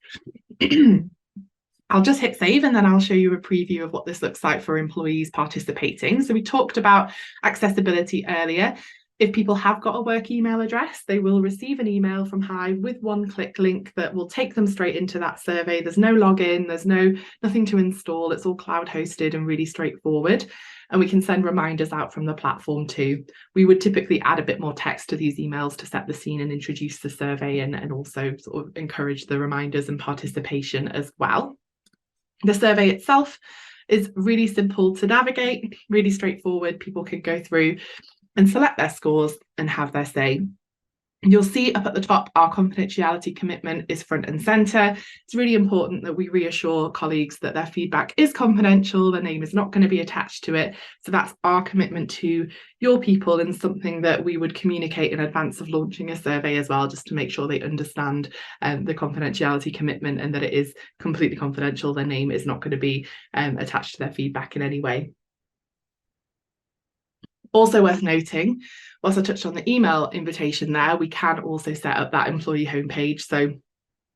I'll just hit save and then I'll show you a preview of what this looks like for employees participating. So we talked about accessibility earlier. If people have got a work email address, they will receive an email from Hive with one-click link that will take them straight into that survey. There's no login, there's nothing to install. It's all cloud hosted and really straightforward. And we can send reminders out from the platform too. We would typically add a bit more text to these emails to set the scene and introduce the survey and also sort of encourage the reminders and participation as well. The survey itself is really simple to navigate, really straightforward. People can go through and select their scores and have their say. You'll see up at the top, our confidentiality commitment is front and centre. It's really important that we reassure colleagues that their feedback is confidential, their name is not going to be attached to it. So that's our commitment to your people, and something that we would communicate in advance of launching a survey as well, just to make sure they understand the confidentiality commitment and that it is completely confidential. Their name is not going to be attached to their feedback in any way. Also worth noting, whilst I touched on the email invitation there, we can also set up that employee homepage. So,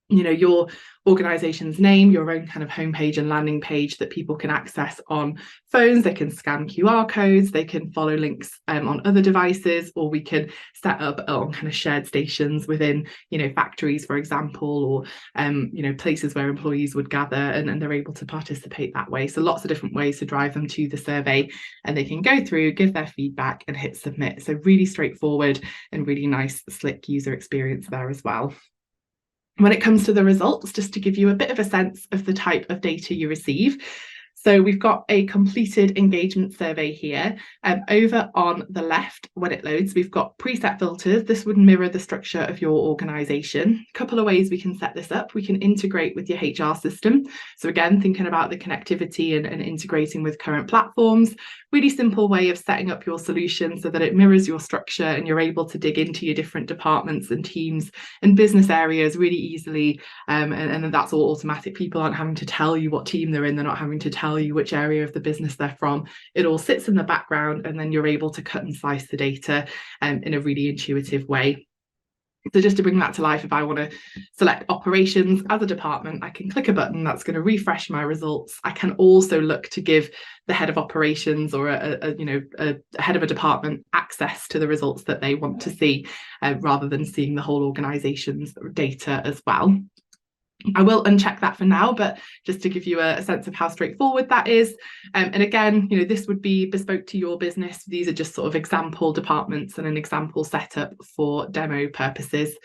you know, your organization's name, your own kind of homepage and landing page that people can access on phones. They can scan QR codes, they can follow links on other devices, or we can set up on kind of shared stations within, you know, factories, for example, or you know, places where employees would gather, and they're able to participate that way. So lots of different ways to drive them to the survey, and they can go through, give their feedback and hit submit. So really straightforward and really nice, slick user experience there as well. When it comes to the results, just to give you a bit of a sense of the type of data you receive. So we've got a completed engagement survey here. Over on the left, when it loads, we've got preset filters. This would mirror the structure of your organisation. A couple of ways we can set this up. We can integrate with your HR system. So again, thinking about the connectivity and integrating with current platforms. Really simple way of setting up your solution so that it mirrors your structure and you're able to dig into your different departments and teams and business areas really easily. And that's all automatic. People aren't having to tell you what team they're in. They're not having to tell you which area of the business they're from. It all sits in the background, and then you're able to cut and slice the data in a really intuitive way. So just to bring that to life, if I want to select operations as a department, I can click a button that's going to refresh my results. I can also look to give the head of operations or a head of a department access to the results that they want to see, rather than seeing the whole organisation's data as well. I will uncheck that for now, but just to give you a sense of how straightforward that is. And again, you know, this would be bespoke to your business. These are just sort of example departments and an example setup for demo purposes.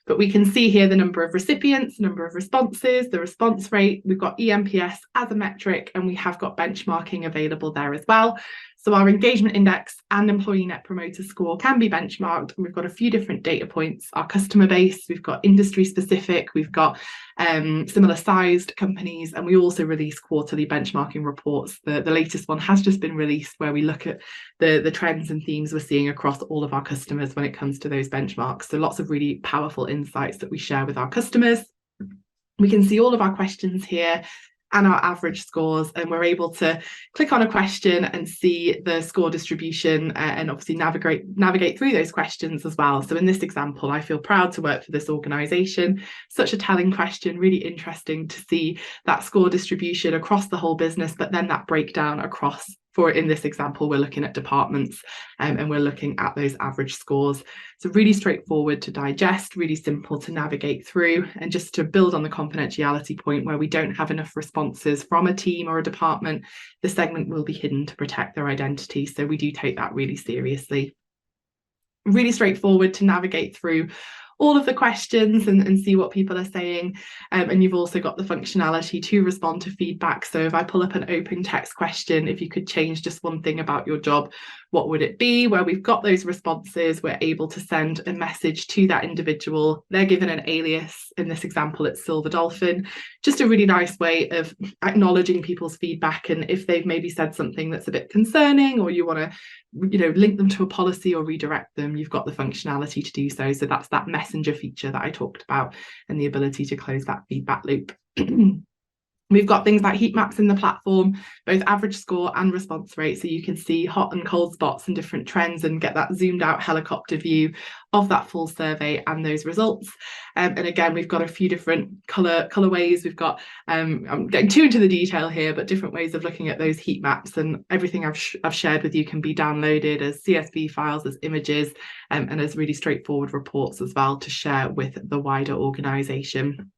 But we can see here the number of recipients, number of responses, the response rate. We've got eNPS as a metric, and we have got benchmarking available there as well. So our engagement index and employee net promoter score can be benchmarked. We've got a few different data points, our customer base, we've got industry specific, we've got similar sized companies, and we also release quarterly benchmarking reports. The latest one has just been released, where we look at the trends and themes we're seeing across all of our customers when it comes to those benchmarks. So lots of really powerful insights that we share with our customers. We can see all of our questions here and our average scores, and we're able to click on a question and see the score distribution, and obviously navigate through those questions as well. So in this example, I feel proud to work for this organisation. Such a telling question, really interesting to see that score distribution across the whole business, but then that breakdown across, for in this example, we're looking at departments, and we're looking at those average scores. So really straightforward to digest, really simple to navigate through. And just to build on the confidentiality point, where we don't have enough responses from a team or a department, the segment will be hidden to protect their identity. So we do take that really seriously. Really straightforward to navigate through all of the questions and see what people are saying. And you've also got the functionality to respond to feedback. So if I pull up an open text question, if you could change just one thing about your job, what would it be? Where we've got those responses, we're able to send a message to that individual. They're given an alias. In this example, it's Silver Dolphin. Just a really nice way of acknowledging people's feedback. And if they've maybe said something that's a bit concerning, or you want to, you know, link them to a policy or redirect them, you've got the functionality to do so. So that's that messenger feature that I talked about, and the ability to close that feedback loop. We've got things like heat maps in the platform, both average score and response rate, so you can see hot and cold spots and different trends and get that zoomed out helicopter view of that full survey and those results. And again, we've got a few different color ways. We've got, I'm getting too into the detail here, but different ways of looking at those heat maps, and everything I've shared with you can be downloaded as CSV files, as images, and as really straightforward reports as well to share with the wider organisation.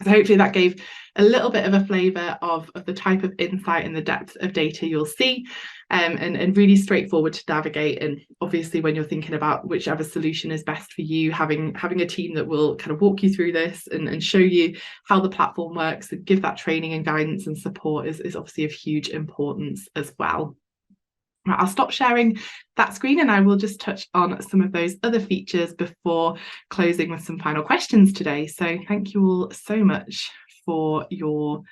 So hopefully that gave a little bit of a flavour of the type of insight and the depth of data you'll see, and really straightforward to navigate. And obviously when you're thinking about whichever solution is best for you, having a team that will kind of walk you through this and show you how the platform works and give that training and guidance and support is obviously of huge importance as well. Right, I'll stop sharing that screen and I will just touch on some of those other features before closing with some final questions today. So thank you all so much for your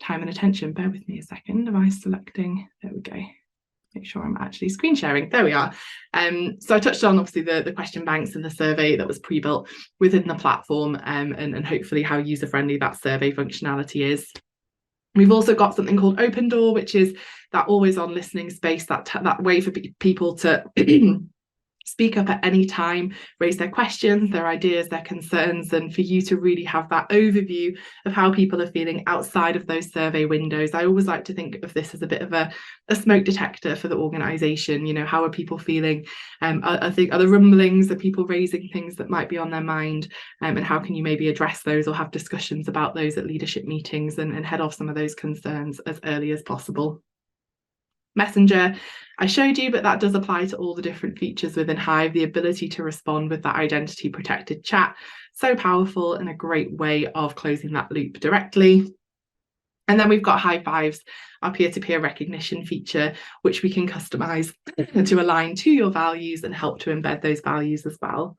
time and attention. Bear with me a second. Am I selecting? There we go. Make sure I'm actually screen sharing. There we are. So I touched on obviously the question banks and the survey that was pre-built within the platform, and hopefully how user-friendly that survey functionality is. We've also got something called Open Door, which is that always on listening space, that way for people to speak up at any time, raise their questions, their ideas, their concerns, and for you to really have that overview of how people are feeling outside of those survey windows. I always like to think of this as a bit of a smoke detector for the organisation. You know, how are people feeling? I think, are the rumblings, are people raising things that might be on their mind? And how can you maybe address those or have discussions about those at leadership meetings and head off some of those concerns as early as possible? Messenger I showed you, but that does apply to all the different features within Hive. The ability to respond with that identity protected chat, so powerful and a great way of closing that loop directly. And then we've got High Fives, our peer-to-peer recognition feature, which we can customize to align to your values and help to embed those values as well.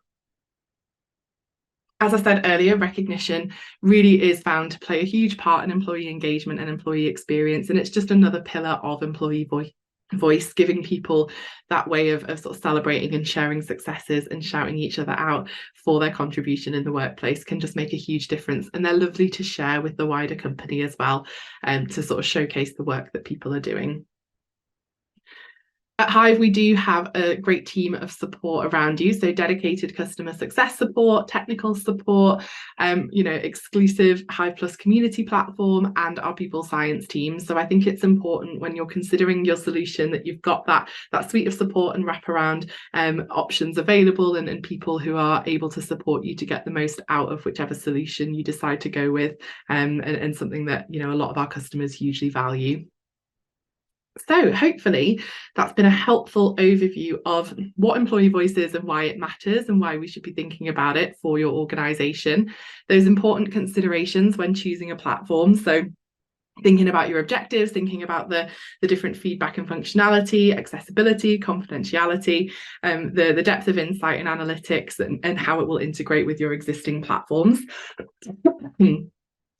As I said earlier, recognition really is found to play a huge part in employee engagement and employee experience, and it's just another pillar of employee voice, giving people that way of sort of celebrating and sharing successes and shouting each other out for their contribution in the workplace can just make a huge difference. And they're lovely to share with the wider company as well, to sort of showcase the work that people are doing. At Hive, we do have a great team of support around you, so dedicated customer success support, technical support, exclusive Hive Plus community platform, and our people science team. So I think it's important when you're considering your solution that you've got that suite of support and wraparound options available, and people who are able to support you to get the most out of whichever solution you decide to go with, and something that, you know, a lot of our customers hugely value. So hopefully that's been a helpful overview of what employee voice is and why it matters and why we should be thinking about it for your organisation. Those important considerations when choosing a platform. So thinking about your objectives, thinking about the different feedback and functionality, accessibility, confidentiality, the depth of insight and analytics, and how it will integrate with your existing platforms.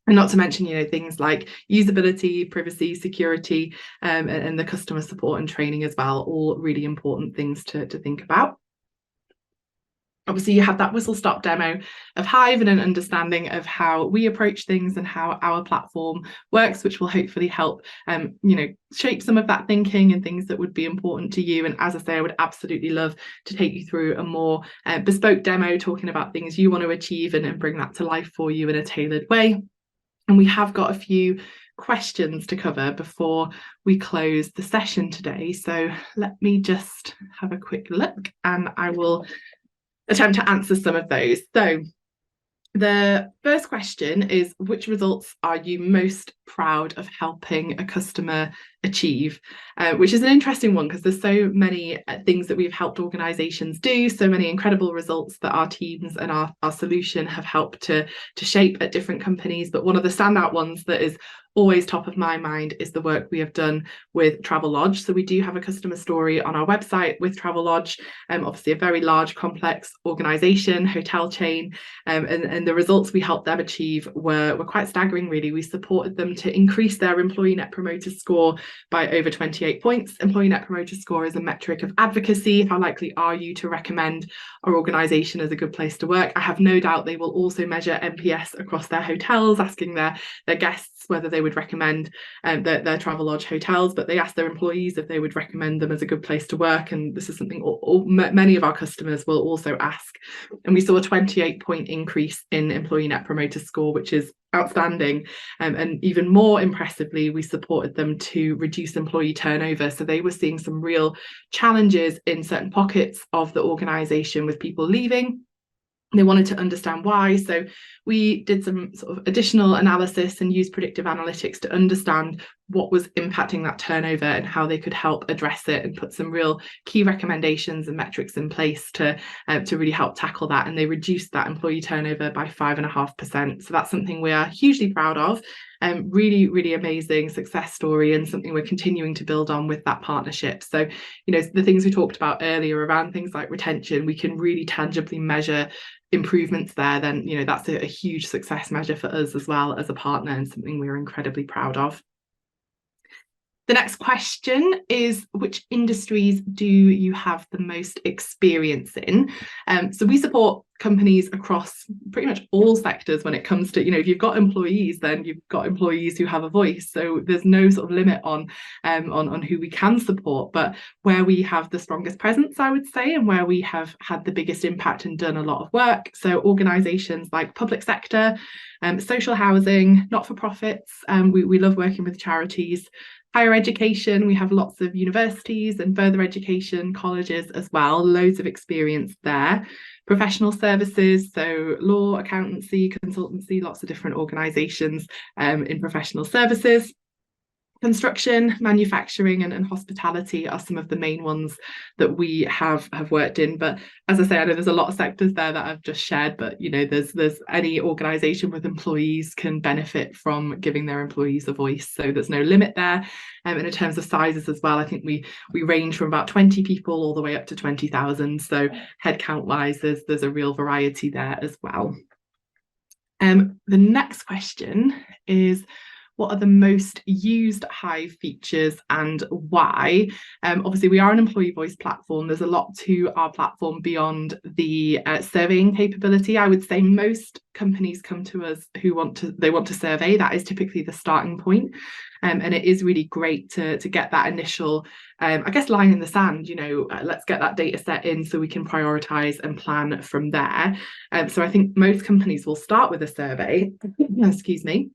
And not to mention, you know, things like usability, privacy, security, and the customer support and training as well, all really important things to think about. Obviously, you have that whistle-stop demo of Hive and an understanding of how we approach things and how our platform works, which will hopefully help, shape some of that thinking and things that would be important to you. And as I say, I would absolutely love to take you through a more bespoke demo, talking about things you want to achieve and bring that to life for you in a tailored way. And we have got a few questions to cover before we close the session today. So let me just have a quick look and I will attempt to answer some of those. So the first question is, which results are you most proud of helping a customer achieve? Which is an interesting one because there's so many things that we've helped organisations do, so many incredible results that our teams and our solution have helped to shape at different companies. But one of the standout ones that is always top of my mind is the work we have done with Travelodge. So we do have a customer story on our website with Travelodge, obviously a very large, complex organisation, hotel chain, and the results we helped them achieve were quite staggering, really. We supported them to increase their employee net promoter score by over 28 points. Employee net promoter score is a metric of advocacy. How likely are you to recommend our organisation as a good place to work? I have no doubt they will also measure NPS across their hotels, asking their guests whether they would recommend their Travelodge hotels, but they asked their employees if they would recommend them as a good place to work. And this is something many of our customers will also ask. And we saw a 28-point increase in employee net promoter score, which is outstanding. And even more impressively, we supported them to reduce employee turnover. So they were seeing some real challenges in certain pockets of the organisation with people leaving. They wanted to understand why. So we did some sort of additional analysis and used predictive analytics to understand what was impacting that turnover and how they could help address it, and put some real key recommendations and metrics in place to really help tackle that. And they reduced that employee turnover by 5.5%. So that's something we are hugely proud of. Really, really amazing success story, and something we're continuing to build on with that partnership. So, the things we talked about earlier around things like retention, we can really tangibly measure improvements there. Then, that's a huge success measure for us as well as a partner, and something we're incredibly proud of. The next question is, which industries do you have the most experience in? So we support companies across pretty much all sectors when it comes to, if you've got employees, then you've got employees who have a voice. So there's no sort of limit on who we can support, but where we have the strongest presence, I would say, and where we have had the biggest impact and done a lot of work. So organisations like public sector, social housing, not-for-profits, we love working with charities. Higher education, we have lots of universities and further education colleges as well, loads of experience there. Professional services, so law, accountancy, consultancy, lots of different organisations in professional services. Construction, manufacturing, and hospitality are some of the main ones that we have worked in. But as I say, I know there's a lot of sectors there that I've just shared, but there's any organisation with employees can benefit from giving their employees a voice. So there's no limit there. And in terms of sizes as well, I think we range from about 20 people all the way up to 20,000. So headcount wise, there's a real variety there as well. The next question is, what are the most used Hive features and why? Obviously, we are an employee voice platform. There's a lot to our platform beyond the surveying capability. I would say most companies come to us who want to survey. That is typically the starting point. And it is really great to get that initial, line in the sand, let's get that data set in so we can prioritise and plan from there. So I think most companies will start with a survey, excuse me,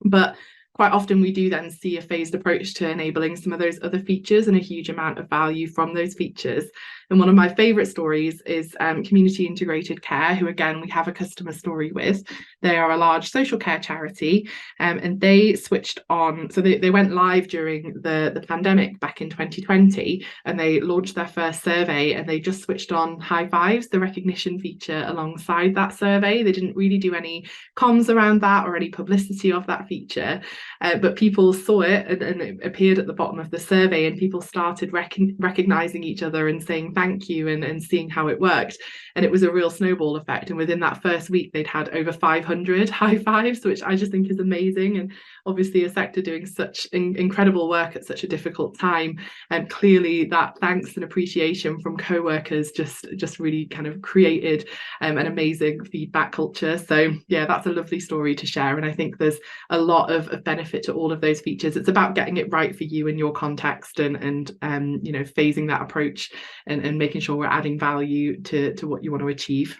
but quite often we do then see a phased approach to enabling some of those other features and a huge amount of value from those features. And one of my favourite stories is Community Integrated Care, who again we have a customer story with. They are a large social care charity, and they switched on, so they went live during the pandemic back in 2020, and they launched their first survey, and they just switched on high fives, the recognition feature, alongside that survey. They didn't really do any comms around that or any publicity of that feature, but people saw it and it appeared at the bottom of the survey, and people started recognizing each other and saying thank you and seeing how it worked. And it was a real snowball effect, and within that first week they'd had over 500 high fives, which I just think is amazing. And obviously a sector doing such incredible work at such a difficult time, and clearly that thanks and appreciation from co-workers just really kind of created an amazing feedback culture. So yeah, that's a lovely story to share, and I think there's a lot of benefit to all of those features. It's about getting it right for you and your context, and phasing that approach and making sure we're adding value to what you want to achieve.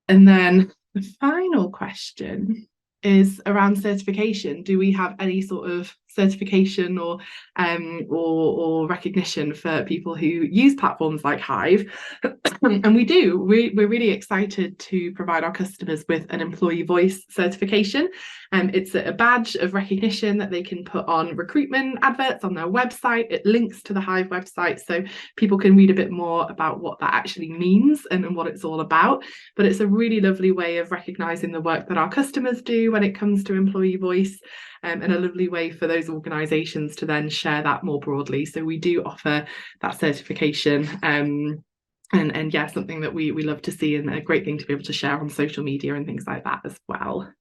And then the final question is around certification. Do we have any sort of certification or recognition for people who use platforms like Hive? And we do. We're really excited to provide our customers with an employee voice certification. It's a badge of recognition that they can put on recruitment adverts on their website. It links to the Hive website, so people can read a bit more about what that actually means and what it's all about. But it's a really lovely way of recognising the work that our customers do when it comes to employee voice, and a lovely way for those organisations to then share that more broadly. So we do offer that certification, and yeah, something that we love to see, and a great thing to be able to share on social media and things like that as well.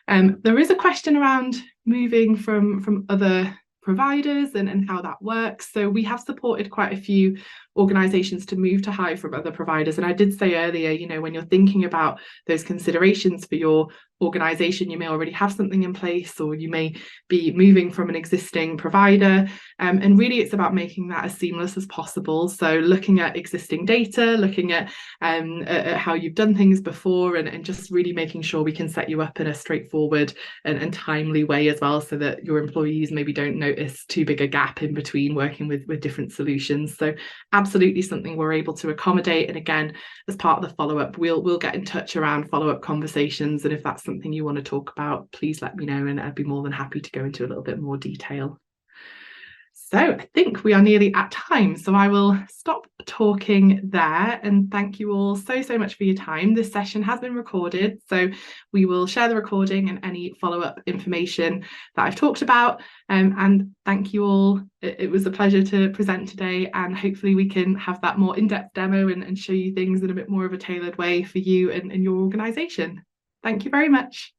There is a question around moving from other providers and how that works. So we have supported quite a few organisations to move to Hive from other providers. And I did say earlier, when you're thinking about those considerations for your organisation, you may already have something in place, or you may be moving from an existing provider. And really it's about making that as seamless as possible. So looking at existing data, looking at how you've done things before, and just really making sure we can set you up in a straightforward and timely way as well, so that your employees maybe don't notice too big a gap in between working with different solutions. So absolutely something we're able to accommodate. And again, as part of the follow-up, we'll get in touch around follow-up conversations, and if that's something you want to talk about, please let me know, and I'd be more than happy to go into a little bit more detail. So I think we are nearly at time, so I will stop talking there and thank you all so much for your time. This session has been recorded, so we will share the recording and any follow-up information that I've talked about. And thank you all. It was a pleasure to present today, and hopefully we can have that more in-depth demo and show you things in a bit more of a tailored way for you and your organisation. Thank you very much.